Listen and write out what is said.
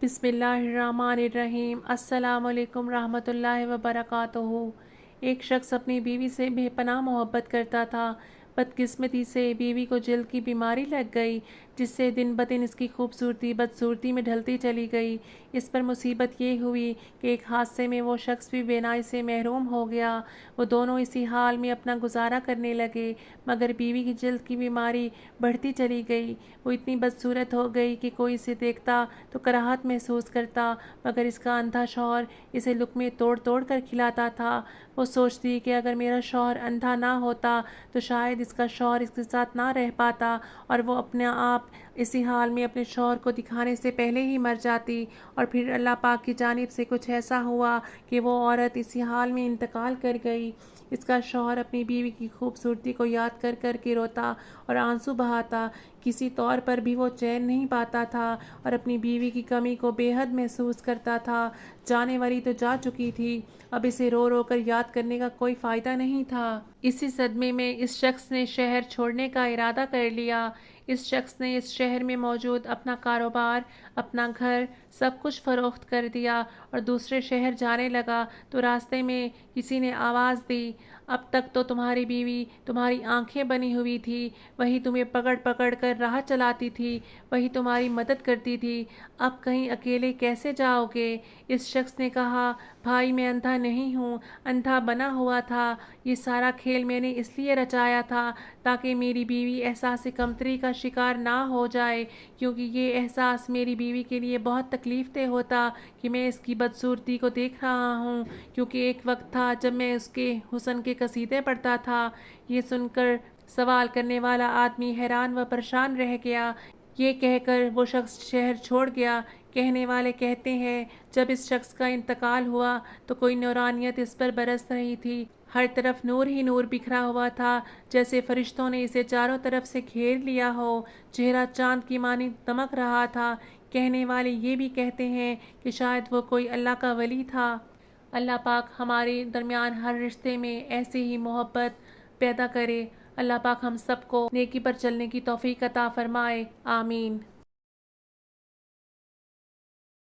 بسم اللہ الرحمن الرحیم۔ السلام علیکم رحمۃ اللہ وبرکاتہ۔ ایک شخص اپنی بیوی سے بے پناہ محبت کرتا تھا۔ بدقسمتی سے بیوی کو جلد کی بیماری لگ گئی، جس سے دن بدن اس کی خوبصورتی بدصورتی میں ڈھلتی چلی گئی۔ اس پر مصیبت یہ ہوئی کہ ایک حادثے میں وہ شخص بھی بینائی سے محروم ہو گیا۔ وہ دونوں اسی حال میں اپنا گزارا کرنے لگے، مگر بیوی کی جلد کی بیماری بڑھتی چلی گئی۔ وہ اتنی بدصورت ہو گئی کہ کوئی اسے دیکھتا تو کراہت محسوس کرتا، مگر اس کا اندھا شوہر اسے لقمے توڑ توڑ کر کھلاتا تھا۔ وہ سوچتی کہ اگر میرا شوہر اندھا نہ ہوتا تو شاید اس کا شوہر اس کے ساتھ نہ رہ پاتا، اور وہ اپنے آپ اسی حال میں اپنے شوہر کو دکھانے سے پہلے ہی مر جاتی۔ اور پھر اللہ پاک کی جانب سے کچھ ایسا ہوا کہ وہ عورت اسی حال میں انتقال کر گئی۔ اس کا شوہر اپنی بیوی کی خوبصورتی کو یاد کر کر کے روتا اور آنسو بہاتا۔ کسی طور پر بھی وہ چین نہیں پاتا تھا اور اپنی بیوی کی کمی کو بے حد محسوس کرتا تھا۔ جانے والی تو جا چکی تھی، اب اسے رو رو کر یاد کرنے کا کوئی فائدہ نہیں تھا۔ اسی صدمے میں اس شخص نے شہر چھوڑنے کا ارادہ کر لیا۔ اس شخص نے اس شہر میں موجود اپنا کاروبار، اپنا گھر، سب کچھ فروخت کر دیا اور دوسرے شہر جانے لگا تو راستے میں کسی نے آواز دی، اب تک تو تمہاری بیوی تمہاری آنکھیں بنی ہوئی تھی، وہی تمہیں پکڑ پکڑ کر راہ چلاتی تھی، وہی تمہاری مدد کرتی تھی، اب کہیں اکیلے کیسے جاؤ گے؟ اس شخص نے کہا، بھائی میں اندھا نہیں ہوں، اندھا بنا ہوا تھا۔ یہ سارا کھیل میں نے اس لیے رچایا تھا تاکہ میری بیوی احساس کمتری کا شکار نہ ہو جائے، کیونکہ یہ احساس میری بیوی کے لیے بہت تکلیف دہ ہوتا کہ میں اس کی بدصورتی کو دیکھ رہا ہوں، کیونکہ ایک وقت تھا جب میں اس کے حسن کے قصیدے پڑھتا تھا۔ یہ سن کر سوال کرنے والا آدمی حیران و پریشان رہ گیا۔ یہ کہہ کر وہ شخص شہر چھوڑ گیا۔ کہنے والے کہتے ہیں، جب اس شخص کا انتقال ہوا تو کوئی نورانیت اس پر برس رہی تھی، ہر طرف نور ہی نور بکھرا ہوا تھا، جیسے فرشتوں نے اسے چاروں طرف سے گھیر لیا ہو۔ چہرہ چاند کی مانند دمک رہا تھا۔ کہنے والے یہ بھی کہتے ہیں کہ شاید وہ کوئی اللہ کا ولی تھا۔ اللہ پاک ہمارے درمیان ہر رشتے میں ایسی ہی محبت پیدا کرے۔ اللہ پاک ہم سب کو نیکی پر چلنے کی توفیق عطا فرمائے، آمین۔